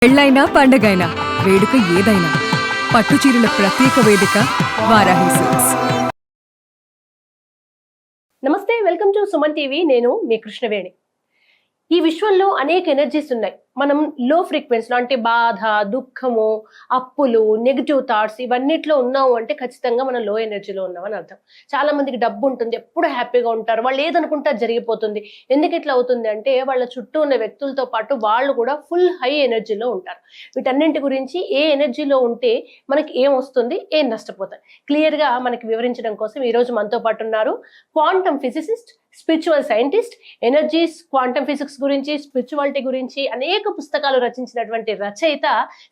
పెళ్ళైనా పండగైనా వేడుక ఏదైనా పట్టుచీరల ప్రత్యేక వేదిక వారాహి సిల్క్స్. నమస్తే, వెల్కమ్ టు సుమన్ టీవీ. నేను మీ కృష్ణవేణి. ఈ విశ్వంలో అనేక ఎనర్జీస్ ఉన్నాయి. మనం లో ఫ్రీక్వెన్సీలో అంటే బాధ, దుఃఖము, అప్పులు, నెగిటివ్ థాట్స్ ఇవన్నిట్లో ఉన్నాము అంటే ఖచ్చితంగా మనం లో ఎనర్జీలో ఉన్నామని అర్థం. చాలా మందికి డబ్బు ఉంటుంది, ఎప్పుడు హ్యాపీగా ఉంటారు, వాళ్ళు ఏదనుకుంటే జరిగిపోతుంది. ఎందుకు ఇట్లా అవుతుంది అంటే వాళ్ళ చుట్టూ ఉన్న వ్యక్తులతో పాటు వాళ్ళు కూడా ఫుల్ హై ఎనర్జీలో ఉంటారు. వీటన్నింటి గురించి ఏ ఎనర్జీలో ఉంటే మనకి ఏం వస్తుంది, ఏం నష్టపోతాయి క్లియర్గా మనకి వివరించడం కోసం ఈరోజు మనతో పాటు ఉన్నారు quantum physicist, spiritual scientist, energies, quantum physics గురించి, స్పిరిచువాలిటీ గురించి అనేక పుస్తకాలు రచించినటువంటి రచయిత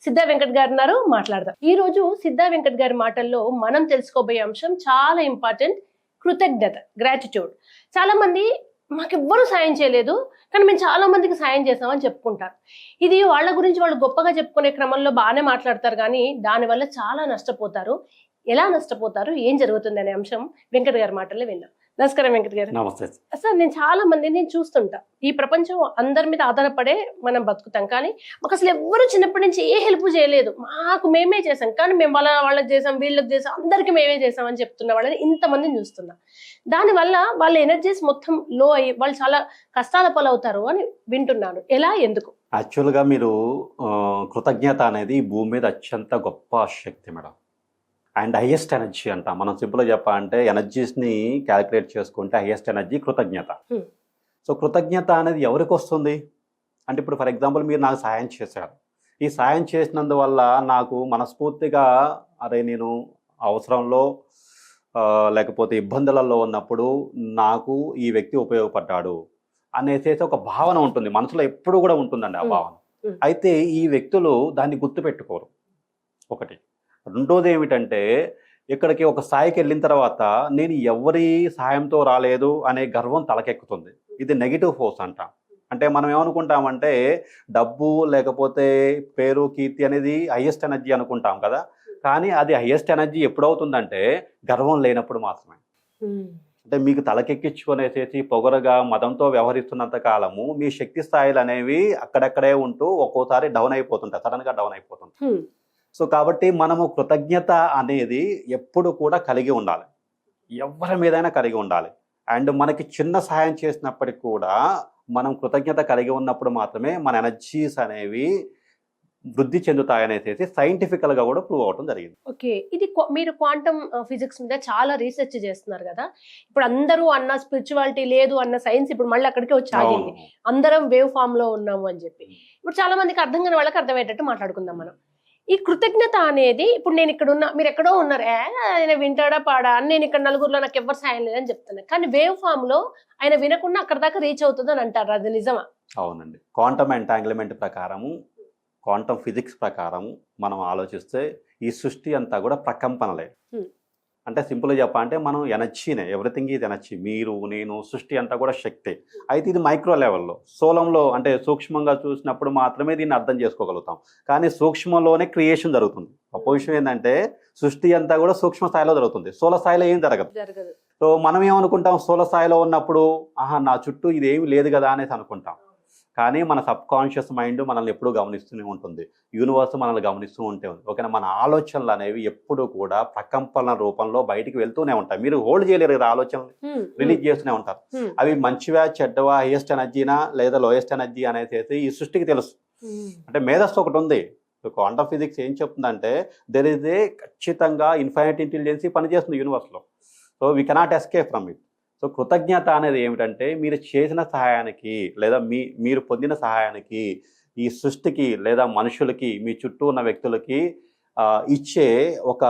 సిద్ధా వెంకట్ గారు ఉన్నారు. మాట్లాడదాం. ఈ రోజు సిద్ధా వెంకట్ గారి మాటల్లో మనం తెలుసుకోబోయే అంశం చాలా ఇంపార్టెంట్. కృతజ్ఞత, గ్రాటిట్యూడ్. చాలా మంది మాకెవ్వరూ సాయం చేయలేదు కానీ మేము చాలా మందికి సాయం చేసామని చెప్పుకుంటారు. ఇది వాళ్ళ గురించి వాళ్ళు గొప్పగా చెప్పుకునే క్రమంలో బాగానే మాట్లాడతారు కానీ దానివల్ల చాలా నష్టపోతారు. ఎలా నష్టపోతారు, ఏం జరుగుతుంది అనే అంశం వెంకట్ గారి మాటల్లో విన్నాం. నమస్కారం వెంకట్ గారు. నమస్తే సార్, నేను చాలా మందిని చూస్తుంటా. ఈ ప్రపంచం అందరి మీద ఆధారపడే మనం బతుకుతాం కానీ మాకు అసలు ఎవ్వరు చిన్నప్పటి నుంచి ఏ హెల్ప్ చేయలేదు, మాకు మేమే చేసాం కానీ మేము వాళ్ళకి చేసాం, వీళ్ళకి చేసాం, అందరికి మేమే చేసామని చెప్తున్న వాళ్ళని ఇంతమందిని చూస్తున్నా. దానివల్ల వాళ్ళ ఎనర్జీస్ మొత్తం లో అయ్యి వాళ్ళు చాలా కష్టాల పాలవుతారు అని వింటున్నాను. ఎలా, ఎందుకు? యాక్చువల్గా మీరు కృతజ్ఞత అనేది ఈ భూమి మీద అత్యంత గొప్ప శక్తి మేడం, అండ్ హైయెస్ట్ ఎనర్జీ అంట. మనం సింపుల్గా చెప్పాలంటే ఎనర్జీస్ని క్యాలిక్యులేట్ చేసుకుంటే హైయెస్ట్ ఎనర్జీ కృతజ్ఞత. సో కృతజ్ఞత అనేది ఎవరికి వస్తుంది అంటే ఇప్పుడు ఫర్ ఎగ్జాంపుల్ మీరు నాకు సాయం చేశారు. ఈ సాయం చేసినందువల్ల నాకు మనస్ఫూర్తిగా అరే నేను అవసరంలో లేకపోతే ఇబ్బందులలో ఉన్నప్పుడు నాకు ఈ వ్యక్తి ఉపయోగపడ్డాడు అనేసి ఒక భావన ఉంటుంది మనసులో, ఎప్పుడు కూడా ఉంటుందండి ఆ భావన. అయితే ఈ వ్యక్తులు దాన్ని గుర్తుపెట్టుకోరు. ఒకటి. రెండోది ఏమిటంటే ఇక్కడికి ఒక స్థాయికి వెళ్ళిన తర్వాత నేను ఎవరి సహాయంతో రాలేదు అనే గర్వం తలకెక్కుతుంది. ఇది నెగిటివ్ ఫోర్స్ అంట. అంటే మనం ఏమనుకుంటామంటే డబ్బు లేకపోతే పేరు, కీర్తి అనేది హైయెస్ట్ ఎనర్జీ అనుకుంటాం కదా. కానీ అది హైయెస్ట్ ఎనర్జీ ఎప్పుడవుతుందంటే గర్వం లేనప్పుడు మాత్రమే. అంటే మీకు తలకెక్కించుకొనేసేసి పొగరగా మదంతో వ్యవహరిస్తున్నంత కాలము మీ శక్తి స్థాయిలు అనేవి అక్కడక్కడే ఉంటూ ఒక్కోసారి డౌన్ అయిపోతుంటాయి, సడన్గా డౌన్ అయిపోతుంటాయి. సో కాబట్టి మనము కృతజ్ఞత అనేది ఎప్పుడు కూడా కలిగి ఉండాలి, ఎవరి మీదైనా కలిగి ఉండాలి. అండ్ మనకి చిన్న సహాయం చేసినప్పటికి కూడా మనం కృతజ్ఞత కలిగి ఉన్నప్పుడు మాత్రమే మన ఎనర్జీస్ అనేవి వృద్ధి చెందుతాయనేసి సైంటిఫికల్గా కూడా ప్రూవ్ అవడం జరిగింది. ఓకే, ఇది మీరు క్వాంటమ్ ఫిజిక్స్ మీద చాలా రీసెర్చ్ చేస్తున్నారు కదా. ఇప్పుడు అందరూ అన్న స్పిరిచువాలిటీ లేదు అన్న సైన్స్ ఇప్పుడు మళ్ళీ అక్కడికి వచ్చి ఆగింది. అందరం వేవ్ ఫామ్ లో ఉన్నాము అని చెప్పి ఇప్పుడు చాలా మందికి అర్థం కాని వాళ్ళకి అర్థమయ్యేటట్టు మాట్లాడుకుందాం మనం. ఈ కృతజ్ఞత అనేది ఇప్పుడు నేను ఇక్కడ ఉన్నా, మీరు ఎక్కడో ఉన్నారు, ఆయన వింటాడా పాడా అని నేను ఇక్కడ నలుగురిలో నాకు ఎవరు సాయం లేదని చెప్తాను. కానీ వేవ్ ఫామ్ లో ఆయన వినకుండా అక్కడ దాకా రీచ్ అవుతుంది అని అంటారు. అది నిజమా? అవునండి. క్వాంటమ్ ఎంటాంగిల్మెంట్ ప్రకారము, క్వాంటమ్ ఫిజిక్స్ ప్రకారము మనం ఆలోచిస్తే ఈ సృష్టి అంతా కూడా ప్రకంపనలే. అంటే సింపుల్గా చెప్పాలంటే మనం ఎనర్జీనే, ఎవ్రీథింగ్ ఇది ఎనర్జీ. మీరు, నేను, సృష్టి అంతా కూడా శక్తి. అయితే ఇది మైక్రో లెవెల్లో, స్థూలంలో అంటే సూక్ష్మంగా చూసినప్పుడు మాత్రమే దీన్ని అర్థం చేసుకోగలుగుతాం. కానీ సూక్ష్మంలోనే క్రియేషన్ జరుగుతుంది. అపోజిషన్ ఏంటంటే సృష్టి అంతా కూడా సూక్ష్మ స్థాయిలో జరుగుతుంది, స్థూల స్థాయిలో ఏం జరగదు. సో మనం ఏమనుకుంటాం, స్థూల స్థాయిలో ఉన్నప్పుడు నా చుట్టూ ఇది ఏమి లేదు కదా అనేసి అనుకుంటాం. కానీ మన సబ్ కాన్షియస్ మైండ్ మనల్ని ఎప్పుడూ గమనిస్తూనే ఉంటుంది, యూనివర్స్ మనల్ని గమనిస్తూ ఉంటుంది. ఓకేనా. మన ఆలోచనలు అనేవి ఎప్పుడు కూడా ప్రకంపన రూపంలో బయటికి వెళ్తూనే ఉంటాయి. మీరు హోల్డ్ చేయలేరు కదా, ఆలోచనలు రిలీజ్ చేస్తూనే ఉంటారు. అవి మంచివా చెడ్డవా, హైయెస్ట్ ఎనర్జీనా లేదా లోయెస్ట్ ఎనర్జీ అనేది ఈ సృష్టికి తెలుసు. అంటే మేధస్సు ఒకటి ఉంది. క్వాంటమ్ ఫిజిక్స్ ఏం చెప్తుందంటే దెర్ ఇస్ ఏ ఖచ్చితంగా ఇన్ఫైనైట్ ఇంటెలిజెన్సీ పనిచేస్తుంది యూనివర్స్లో. So we cannot escape from it. So కృతజ్ఞత అనేది ఏమిటంటే మీరు చేసిన సహాయానికి లేదా మీరు పొందిన సహాయానికి ఈ సృష్టికి లేదా మనుషులకి, మీ చుట్టూ ఉన్న వ్యక్తులకి ఇచ్చే ఒక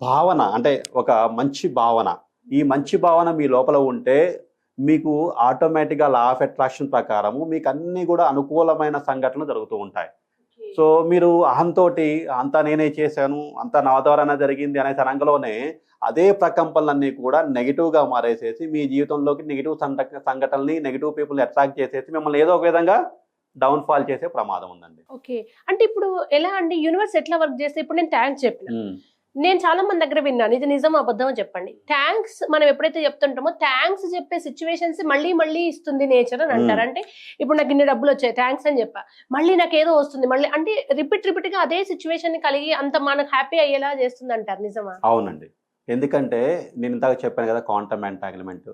భావన, అంటే ఒక మంచి భావన. ఈ మంచి భావన మీ లోపల ఉంటే మీకు ఆటోమేటిక్గా లా ఆఫ్ అట్రాక్షన్ ప్రకారము మీకు అన్నీ కూడా అనుకూలమైన సంఘటనలు జరుగుతూ ఉంటాయి. సో మీరు అహంతోటి అంతా నేనే చేశాను, అంతా నా ద్వారానే జరిగింది అనే తరంగంలోనే అదే ప్రకంపనలన్నీ కూడా నెగిటివ్గా మారేసేసి మీ జీవితంలోకి నెగిటివ్ సంఘటనల్ని, నెగిటివ్ పీపుల్ని అట్రాక్ట్ చేసేసి మిమ్మల్ని ఏదో ఒక విధంగా డౌన్ ఫాల్ చేసే ప్రమాదం ఉందండి. ఓకే, అంటే ఇప్పుడు ఎలా అండి యూనివర్స్ ఎట్లా వర్క్ చేస్తే, ఇప్పుడు నేను థ్యాంక్స్ చెప్పిన నేను చాలా మంది దగ్గర విన్నాను, ఇది నిజం అబద్ధం చెప్పండి. థ్యాంక్స్ మనం ఎప్పుడైతే చెప్తుంటామో థ్యాంక్స్ చెప్పే సిచ్యువేషన్స్ మళ్ళీ మళ్ళీ ఇస్తుంది నేచర్ అని అంటారు. అంటే ఇప్పుడు నాకు ఇన్ని డబ్బులు వచ్చాయి థ్యాంక్స్ అని చెప్పా, మళ్ళీ నాకు ఏదో వస్తుంది మళ్ళీ, అంటే రిపీట్ గా అదే సిచ్యువేషన్ ని కలిగి అంత మనకు హ్యాపీ అయ్యేలా చేస్తుంది అంటారు. నిజమా? అవునండి. ఎందుకంటే నేను ఇందాక చెప్పాను కదా, క్వాంటమ్ ఎంటాంగిల్మెంట్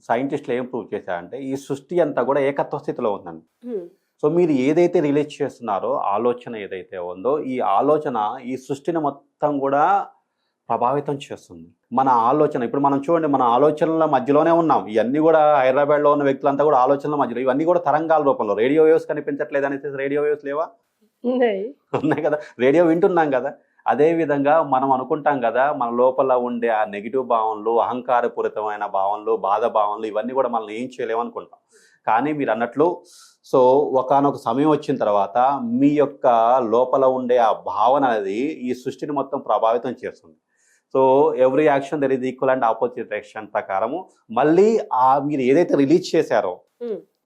సైంటిస్టులు ఏం ప్రూవ్ చేశారంటే ఈ సృష్టి అంతా కూడా ఏకత్వ స్థితిలో ఉందండి. సో మీరు ఏదైతే రిలీజ్ చేస్తున్నారో ఆలోచన ఏదైతే ఉందో ఈ ఆలోచన ఈ సృష్టిని మొత్తం కూడా ప్రభావితం చేస్తుంది. మన ఆలోచన ఇప్పుడు మనం చూడండి, మన ఆలోచనల మధ్యలోనే ఉన్నాం. ఇవన్నీ కూడా హైదరాబాద్లో ఉన్న వ్యక్తులంతా కూడా ఆలోచనల మధ్యలో, ఇవన్నీ కూడా తరంగాల రూపంలో. రేడియో వేవ్స్ కనిపించట్లేదు అనేసి రేడియో వేవ్స్ లేవా? ఉన్నాయి కదా, రేడియో వింటున్నాం కదా. అదే విధంగా మనం అనుకుంటాం కదా, మన లోపల ఉండే ఆ నెగిటివ్ భావనలు, అహంకారపూరితమైన భావనలు, బాధ భావనలు ఇవన్నీ కూడా మనల్ని ఏం చేయలేము అనుకుంటాం. కానీ మీరు అన్నట్లు సో ఒకానొక సమయం వచ్చిన తర్వాత మీ యొక్క లోపల ఉండే ఆ భావన అనేది ఈ సృష్టిని మొత్తం ప్రభావితం చేస్తుంది. So every action there is equal and opposite action ప్రకారము మళ్ళీ మీరు ఏదైతే రిలీజ్ చేశారో,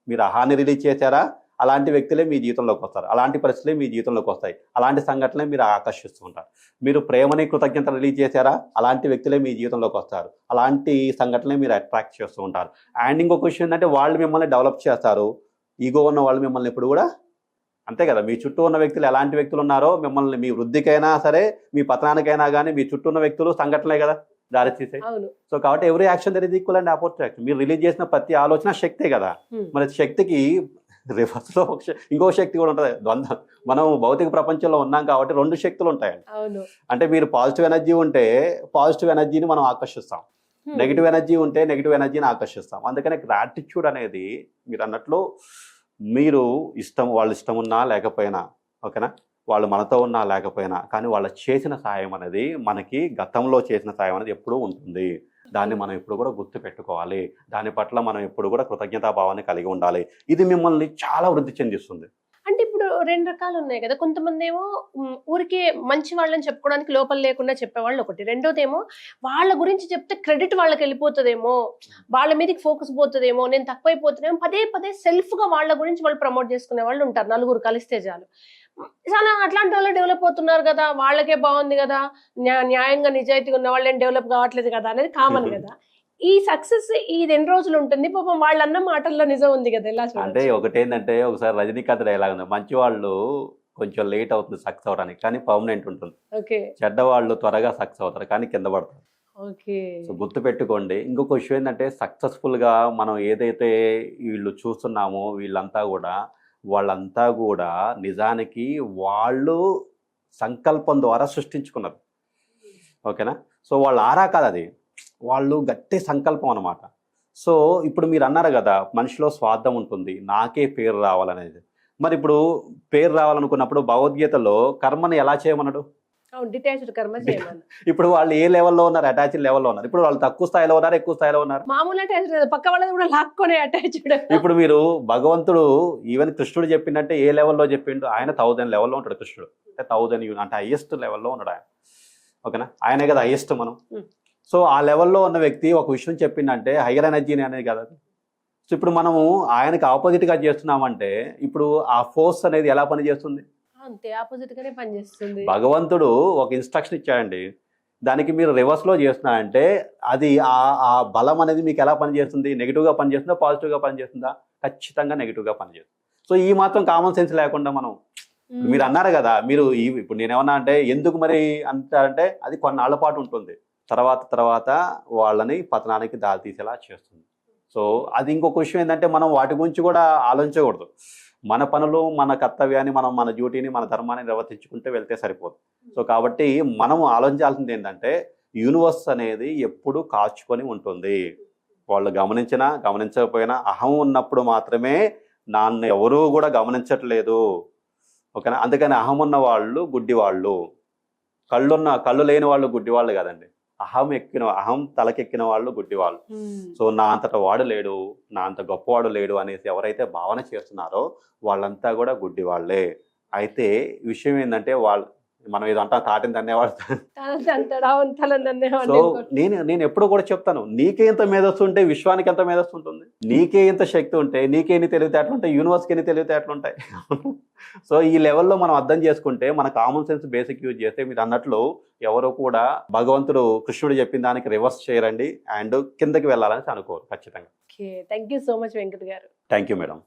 మీరు అహాన్ని రిలీజ్ చేశారా, అలాంటి వ్యక్తులే మీ జీవితంలోకి వస్తారు, అలాంటి పరిస్థితులే మీ జీవితంలోకి వస్తాయి, అలాంటి సంఘటనలే మీరు ఆకర్షిస్తూ ఉంటారు. మీరు ప్రేమని కృతజ్ఞత రిలీజ్ చేశారా, అలాంటి వ్యక్తులే మీ జీవితంలోకి వస్తారు, అలాంటి సంఘటనలే మీరు అట్రాక్ట్ చేస్తూ ఉంటారు. అండ్ ఇంకొక విషయం ఏంటంటే వాళ్ళు మిమ్మల్ని డెవలప్ చేస్తారు. ఈగో ఉన్న వాళ్ళు మిమ్మల్ని ఎప్పుడు కూడా అంతే కదా, మీ చుట్టూ ఉన్న వ్యక్తులు ఎలాంటి వ్యక్తులు ఉన్నారో మిమ్మల్ని మీ వృద్ధికైనా సరే మీ పతనానికైనా కానీ మీ చుట్టూ ఉన్న వ్యక్తులు సంఘటనలే కదా దారి తీసే. సో కాబట్టి every action there is equal and opposite action. మీరు రిలీజ్ చేసిన ప్రతి ఆలోచన శక్తే కదా, మరి శక్తికి రివర్స్ లో ఇంకో శక్తి కూడా ఉంటుంది. ద్వంద్వ మనం భౌతిక ప్రపంచంలో ఉన్నాం కాబట్టి రెండు శక్తులు ఉంటాయండి. అంటే మీరు పాజిటివ్ ఎనర్జీ ఉంటే పాజిటివ్ ఎనర్జీని మనం ఆకర్షిస్తాం, నెగిటివ్ ఎనర్జీ ఉంటే నెగిటివ్ ఎనర్జీని ఆకర్షిస్తాం. అందుకనే గ్రాటిట్యూడ్ అనేది మీరు అన్నట్లు మీరు వాళ్ళు ఇష్టం ఉన్నా లేకపోయినా, ఓకేనా, వాళ్ళు మనతో ఉన్నా లేకపోయినా, కానీ వాళ్ళు చేసిన సాయం అనేది మనకి గతంలో చేసిన సాయం అనేది ఎప్పుడూ ఉంటుంది. దాన్ని మనం ఎప్పుడు కూడా గుర్తు పెట్టుకోవాలి, దాని పట్ల మనం ఎప్పుడు కూడా కృతజ్ఞతాభావాన్ని కలిగి ఉండాలి. ఇది మిమ్మల్ని చాలా వృద్ధి చెందిస్తుంది. అంటే ఇప్పుడు రెండు రకాలు ఉన్నాయి కదా, కొంతమంది ఏమో ఊరికే మంచి వాళ్ళని చెప్పుకోవడానికి లోపల లేకుండా చెప్పేవాళ్ళు ఒకటి, రెండోదేమో వాళ్ళ గురించి చెప్తే క్రెడిట్ వాళ్ళకి వెళ్ళిపోతుందేమో, వాళ్ళ మీదకి ఫోకస్ పోతుందేమో, నేను తక్కువైపోతున్నామో, పదే పదే సెల్ఫ్ గా వాళ్ళ గురించి వాళ్ళు ప్రమోట్ చేసుకునే వాళ్ళు ఉంటారు. నలుగురు కలిస్తే చాలు, చాలా అట్లాంటి వాళ్ళు డెవలప్ అవుతున్నారు కదా, వాళ్ళకే బాగుంది కదా, న్యాయంగా నిజాయితీగా ఉన్న వాళ్ళేం డెవలప్ కావట్లేదు కదా అనేది కామన్ కదా. ఈ సక్సెస్ ఇది ఎన్ని రోజులు ఉంటుంది? పాపం వాళ్ళు అన్న మాటల్లో నిజం ఉంది కదా. ఎలా అంటే ఒకటేంటంటే, ఒకసారి రజనీకాంత్ డైలాగ్ ఉంది, మంచి వాళ్ళు కొంచెం లేట్ అవుతుంది సక్సెస్ అవడానికి కానీ పర్మనెంట్ ఉంటుంది, చెడ్డవాళ్ళు త్వరగా సక్సెస్ అవుతారు కానీ కింద పడతారు. సో గుర్తు పెట్టుకోండి. ఇంకొక విషయం ఏంటంటే, సక్సెస్ఫుల్ గా మనం ఏదైతే వీళ్ళు చూస్తున్నామో వాళ్ళంతా కూడా నిజానికి వాళ్ళు సంకల్పం ద్వారా సృష్టించుకున్నారు, ఓకేనా. సో వాళ్ళు ఆరా కాదు, అది వాళ్ళు గట్టి సంకల్పం అన్నమాట. సో ఇప్పుడు మీరు అన్నారు కదా, మనిషిలో స్వార్థం ఉంటుంది, నాకే పేరు రావాలనేది. మరి ఇప్పుడు పేరు రావాలనుకున్నప్పుడు భగవద్గీతలో కర్మని ఎలా చేయమన్నాడు? ఇప్పుడు వాళ్ళు ఏ లెవెల్లో ఉన్నారు? అటాచ్డ్ లెవెల్లో ఉన్నారు. ఇప్పుడు వాళ్ళు తక్కువ స్థాయిలో ఉన్నారు, ఎక్కువ స్థాయిలో ఉన్నారు? మామూలు అటాచ్డ్, పక్క వాళ్ళని కూడా లాక్కునే అటాచ్డ్. ఇప్పుడు మీరు భగవంతుడు ఈవెన్ కృష్ణుడు చెప్పినట్టే ఏ లెవెల్లో చెప్పిండు? ఆయన 1000 లెవెల్లో ఉంటాడు కృష్ణుడు, 1000 అంటే హైయెస్ట్ లెవెల్లో ఉన్నాడు ఆయన, ఓకేనా. ఆయనే కదా హైయెస్ట్ మనం. సో ఆ లెవెల్లో ఉన్న వ్యక్తి ఒక విషయం చెప్పిందంటే హయ్యర్ ఎనర్జీని అనేది కదా. సో ఇప్పుడు మనము ఆయనకి ఆపోజిట్గా చేస్తున్నామంటే ఇప్పుడు ఆ ఫోర్స్ అనేది ఎలా పనిచేస్తుంది? అంతే ఆపోజిట్ గానే పనిచేస్తుంది. భగవంతుడు ఒక ఇన్స్ట్రక్షన్ ఇచ్చాడండి, దానికి మీరు రివర్స్లో చేస్తున్నారంటే అది ఆ బలం అనేది మీకు ఎలా పనిచేస్తుంది? నెగిటివ్గా పనిచేస్తుందా, పాజిటివ్గా పనిచేస్తుందా? ఖచ్చితంగా నెగిటివ్గా పనిచేస్తుంది. సో ఈ మాత్రం కామన్ సెన్స్ లేకుండా మనం, మీరు అన్నారు కదా, మీరు ఇప్పుడు నేనేమన్నా అంటే ఎందుకు మరి అంటారంటే అది కొన్నాళ్ల పాటు ఉంటుంది, తర్వాత వాళ్ళని పతనానికి దారి తీసేలా చేస్తుంది. సో అది ఇంకొక విషయం ఏంటంటే, మనం వాటి గురించి కూడా ఆలోచించకూడదు. మన పనులు, మన కర్తవ్యాన్ని, మన డ్యూటీని, మన ధర్మాన్ని నిర్వర్తించుకుంటే వెళ్తే సరిపోదు. సో కాబట్టి మనం ఆలోచించాల్సింది ఏంటంటే, యూనివర్స్ అనేది ఎప్పుడు కాచుకొని ఉంటుంది. వాళ్ళు గమనించినా గమనించకపోయినా అహం ఉన్నప్పుడు మాత్రమే నన్ను ఎవరూ కూడా గమనించట్లేదు, ఓకేనా. అందుకని అహం ఉన్న వాళ్ళు గుడ్డివాళ్ళు, కళ్ళు లేని వాళ్ళు గుడ్డివాళ్ళు కాదండి, అహం తలకెక్కిన వాళ్ళు గుడ్డివాళ్ళు. సో నా అంతట వాడు లేడు, నా అంత గొప్పవాడు లేడు అనేసి ఎవరైతే భావన చేస్తున్నారో వాళ్ళంతా కూడా గుడ్డివాళ్లే. అయితే విషయం ఏంటంటే మనం ఏదో అంటా తాటిని తన్నేవాడు. అంటాడు అవును తలందన్నే సో నేను ఎప్పుడు కూడా చెప్తాను, నీకే ఇంత మేధస్సు ఉంటే విశ్వానికి ఎంత మేధస్సు ఉంటుంది, నీకే ఇంత శక్తి ఉంటే నీకే ఎన్ని తెలివితేటలు ఉంటాయి, యూనివర్స్కి ఎన్ని తెలివితేటలు ఉంటాయి. సో ఈ లెవెల్లో మనం అర్థం చేసుకుంటే, మన కామన్ సెన్స్ బేసిక్ యూజ్ చేస్తే, మీరు అన్నట్లు ఎవరు కూడా భగవంతుడు కృష్ణుడు చెప్పిన దానికి రివర్స్ చేయరండి అండ్ కిందకి వెళ్ళాలని అనుకోరు ఖచ్చితంగా. Okay thank you so much Venkat గారు. Thank you madam.